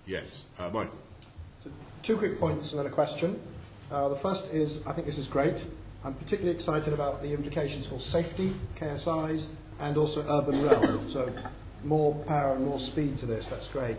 Yes. Mike. So, two quick points and then a question. The first is, I think this is great. I'm particularly excited about the implications for safety, KSIs, and also urban rail. So more power and more speed to this, that's great.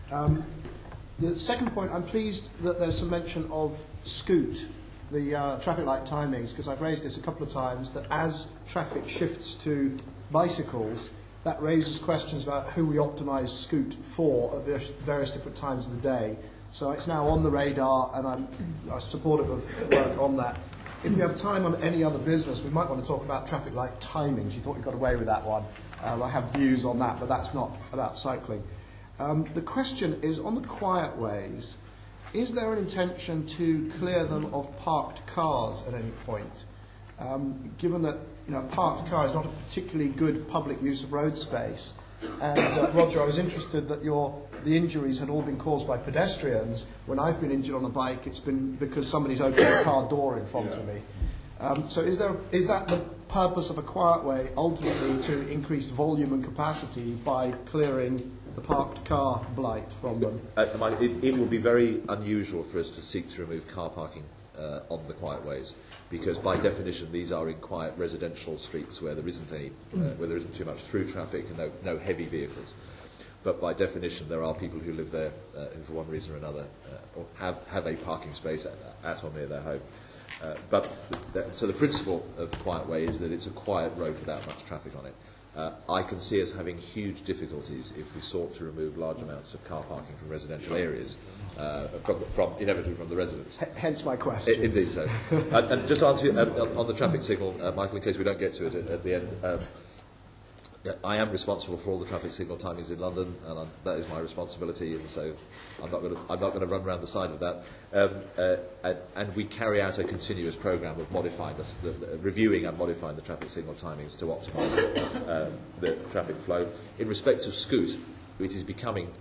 The second point, I'm pleased that there's some mention of Scoot, the traffic light timings, because I've raised this a couple of times, that as traffic shifts to bicycles, that raises questions about who we optimise Scoot for at various different times of the day. So it's now on the radar, and I'm supportive of work on that. If we have time on any other business, we might want to talk about traffic light timings. You thought you got away with that one. I have views on that, but that's not about cycling. The question is, on the quiet ways, is there an intention to clear them of parked cars at any point? Given that a parked car is not a particularly good public use of road space. And Roger, I was interested that the injuries had all been caused by pedestrians. When I've been injured on a bike, it's been because somebody's opened a car door in front of me. So is that the purpose of a quiet way, ultimately to increase volume and capacity by clearing the parked car blight from them? It will be very unusual for us to seek to remove car parking on the quiet ways, because by definition these are in quiet residential streets where there isn't too much through traffic and no heavy vehicles. But by definition there are people who live there who for one reason or another or have a parking space at or near their home. So the principle of quiet way is that it's a quiet road without much traffic on it. I can see us having huge difficulties if we sought to remove large amounts of car parking from residential areas, inevitably from the residents. Hence my question. Indeed so. And just to answer you, on the traffic signal, Michael, in case we don't get to it at the end, I am responsible for all the traffic signal timings in London, and that is my responsibility, and so I'm not going to run around the side of that. And we carry out a continuous programme of modifying reviewing and modifying the traffic signal timings to optimise the traffic flow. In respect to Scoot, it is becoming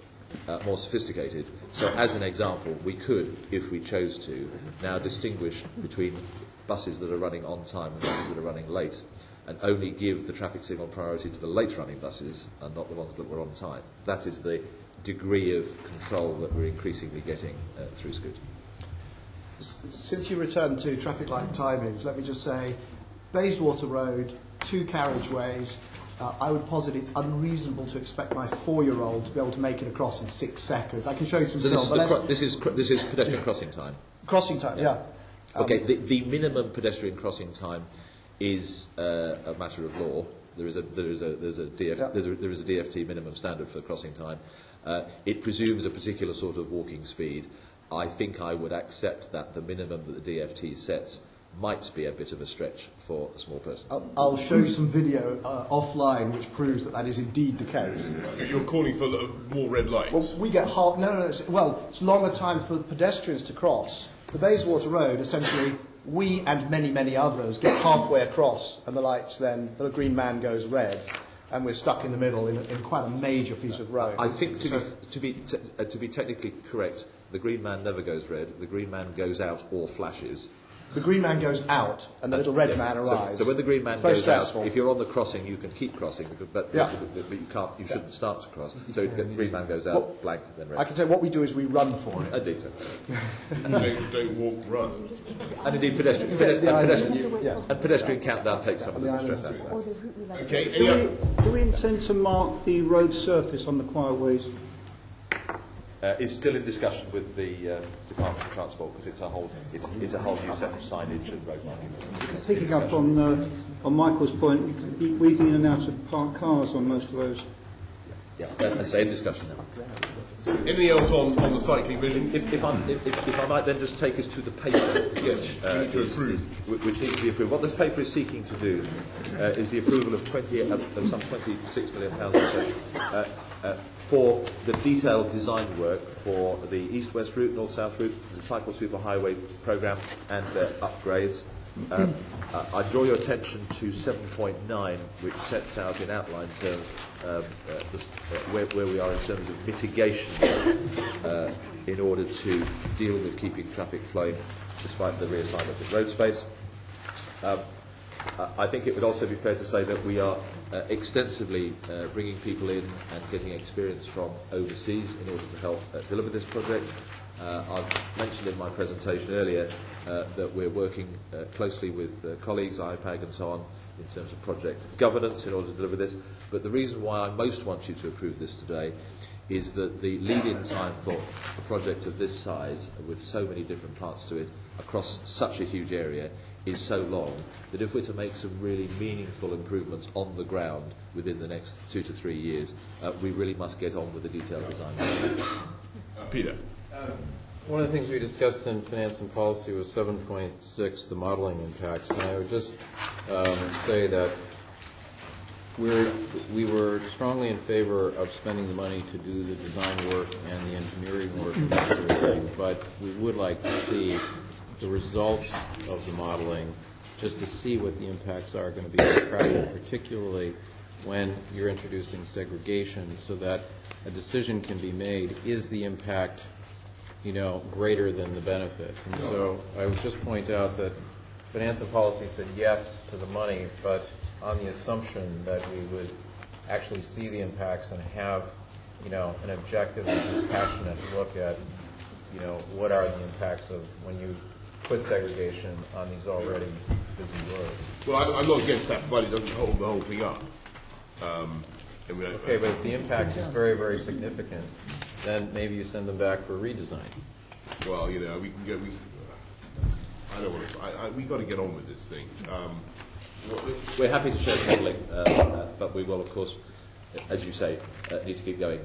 more sophisticated. So, as an example, we could, if we chose to, now distinguish between buses that are running on time and buses that are running late, and only give the traffic signal priority to the late-running buses and not the ones that were on time. That is the degree of control that we're increasingly getting through Scoot. Since you returned to traffic light timings, let me just say, Bayswater Road, 2 carriageways, I would posit it's unreasonable to expect my 4-year-old to be able to make it across in 6 seconds. I can show you some film. This is pedestrian crossing time. Crossing time, yeah. Okay, the minimum pedestrian crossing time is a matter of law. There's a DFT minimum standard for crossing time. It presumes a particular sort of walking speed. I think I would accept that the minimum that the DFT sets might be a bit of a stretch for a small person. I'll show you some video offline which proves that is indeed the case. You're calling for more red lights? Well, we get it's longer time for pedestrians to cross. The Bayswater Road, essentially, we and many, many others get halfway across, and the green man goes red, and we're stuck in the middle in quite a major piece of road. I think to be technically correct, the green man never goes red. The green man goes out or flashes. The green man goes out, and the little red man arrives. So when the green man goes out, if you're on the crossing, you can keep crossing, but you can't. You shouldn't start to cross. So the green man goes out, blank, then red. I can tell you what we do is we run for it. Indeed, so. don't walk, run. And indeed, pedestrian countdown takes some of the stress out of that. Okay. Do we intend to mark the road surface on the quiet ways? It's still in discussion with the Department of Transport, because it's a whole new set of signage and road markings. Picking up on Michael's point, we could be weaving in and out of parked cars on most of those. Yeah, I say in discussion now. Anything else on the cycling vision? If I might then just take us to the paper, yes, which needs to be approved. What this paper is seeking to do is the approval of some £26 million or so. For the detailed design work for the east-west route, north-south route, the cycle superhighway programme and their upgrades. I draw your attention to 7.9, which sets out in outline terms where we are in terms of mitigation in order to deal with keeping traffic flowing despite the reassignment of road space. I think it would also be fair to say that we are extensively bringing people in and getting experience from overseas in order to help deliver this project. I've mentioned in my presentation earlier that we're working closely with colleagues, IPAG and so on, in terms of project governance in order to deliver this. But the reason why I most want you to approve this today is that the lead-in time for a project of this size, with so many different parts to it, across such a huge area, is so long that if we're to make some really meaningful improvements on the ground within the next 2 to 3 years, we really must get on with the detailed design. Peter. One of the things we discussed in finance and policy was 7.6, the modeling impacts, and I would just say that we were strongly in favor of spending the money to do the design work and the engineering work and that sort of thing, but we would like to see the results of the modeling just to see what the impacts are going to be on traffic, particularly when you're introducing segregation, so that a decision can be made, is the impact, you know, greater than the benefit. And so I would just point out that finance and policy said yes to the money, but on the assumption that we would actually see the impacts and have, you know, an objective and dispassionate look at, you know, what are the impacts of when you put segregation on these already busy roads. Well, I'm not against that, but it doesn't hold the whole thing up. Okay, but if the impact is very, very significant, then maybe you send them back for redesign. Well, you know, we can get. I don't want to. We've got to get on with this thing. We're happy to share the modelling, but we will, of course, as you say, need to keep going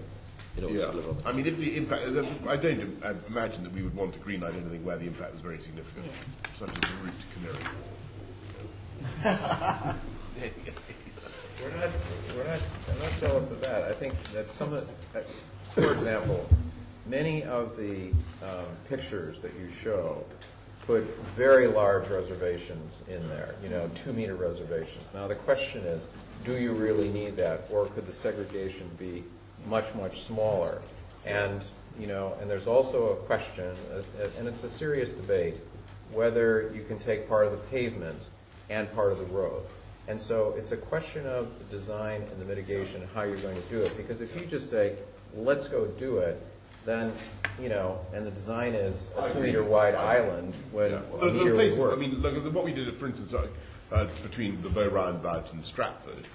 in order to deliver on it. I mean, if the impact, I don't imagine that we would want to greenlight anything where the impact was very significant, such as the route to Canary I'm not jealous of that. I think that some of, for example, many of the pictures that you show put very large reservations in there, you know, 2-meter reservations. Now the question is, do you really need that, or could the segregation be much, much smaller? And, you know, and there's also a question, and it's a serious debate, whether you can take part of the pavement and part of the road. And so it's a question of the design and the mitigation and how you're going to do it. Because if you just say, let's go do it, then, you know, and the design is a 2-meter wide island when a meter would work. I mean, look, what we did, for instance, between the Bow Roundabout and Stratford,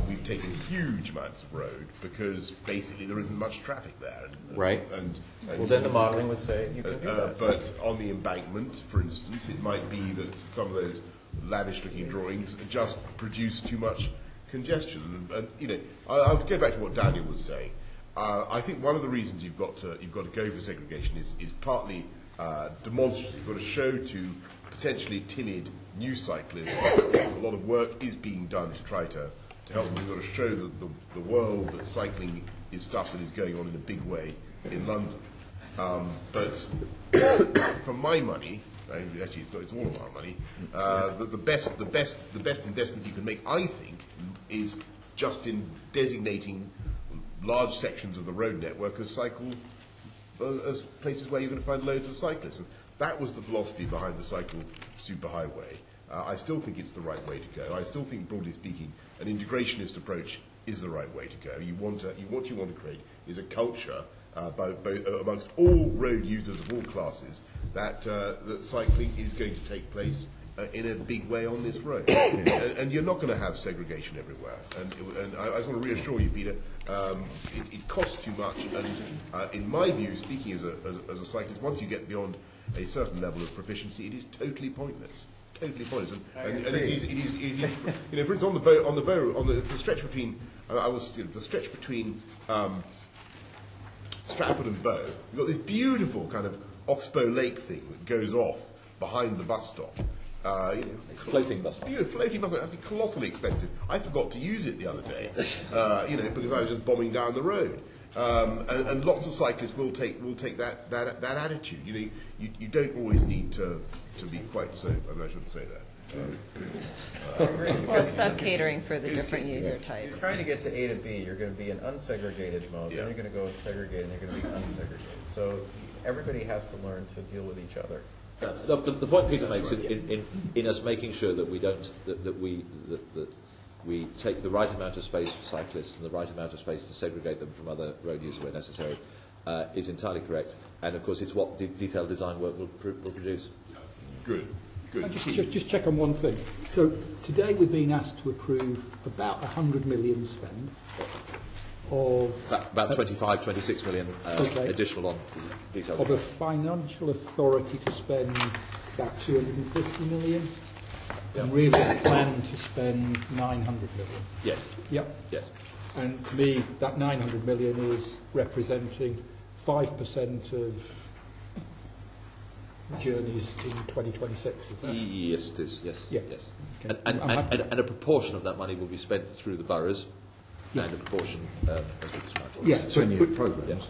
we've taken huge amounts of road because basically there isn't much traffic there. Right. And well, then the modeling would say you can do that. But on the embankment, for instance, it might be that some of those lavish-looking drawings just produce too much congestion. And you know, I'll go back to what Daniel was saying. I think one of the reasons you've got to go for segregation is partly demonstrative. You've got to show to potentially timid new cyclists that a lot of work is being done to try to help them. You've got to show the world that cycling is stuff that is going on in a big way in London. But for my money, actually it's all of our money, the best investment you can make, I think, is just in designating large sections of the road network as as places where you're going to find loads of cyclists. And that was the philosophy behind the cycle superhighway. I still think it's the right way to go. I still think, broadly speaking, an integrationist approach is the right way to go. What you want to create is a culture both amongst all road users of all classes that cycling is going to take place in a big way on this road. And you're not going to have segregation everywhere. And I just want to reassure you, Peter, it costs too much. And in my view, speaking as a cyclist, once you get beyond a certain level of proficiency, it is totally pointless. Totally pointless. And it is, you know, for instance, on the stretch between, the stretch between Stratford and Bow, you've got this beautiful kind of Oxbow Lake thing that goes off behind the bus stop. Floating bus stop. Yeah, floating bus stop. That's colossally expensive. I forgot to use it the other day, because I was just bombing down the road. And lots of cyclists will take that attitude. You know, you don't always need to be quite so. I mean, I shouldn't say that. Well, it's about catering for the different user types. You're trying to get to A to B. You're going to be in unsegregated mode. Then you're going to go and segregate, and you're going to be unsegregated. So everybody has to learn to deal with each other. The point Peter makes in us making sure that we don't that we take the right amount of space for cyclists and the right amount of space to segregate them from other road users where necessary is entirely correct. And of course, it's what detailed design work will produce. Good. Good. Just check on one thing. So today we're being asked to approve about 100 million spend of About 25, 26 million Okay. additional on detailed of a design. financial authority to spend about 250 million, and really a plan to spend 900 million. Yes, Yep. yes. And to me, that 900 million is representing 5% of journeys in 2026, is that? Yes, it is. Yes, Yeah. yes. Okay. And, I'm happy. and a proportion of that money will be spent through the boroughs, Yeah. and a proportion, as we described. Yeah, so,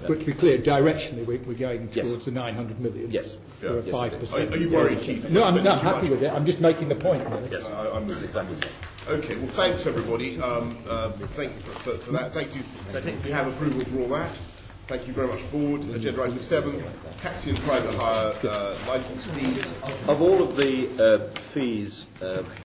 but to be clear, directionally we're going Yes. towards the 900 million. Yes. For a Yes, 5%. Are you worried, Keith? No, I'm not happy with it. I'm just making the point. Really. Yes, I'm exactly so. Okay, well, thanks everybody. Thank you for that. Thank you. We have approval for all that. Thank you very much, Board. Agenda item 7, taxi and private hire licence fees. Of all of the fees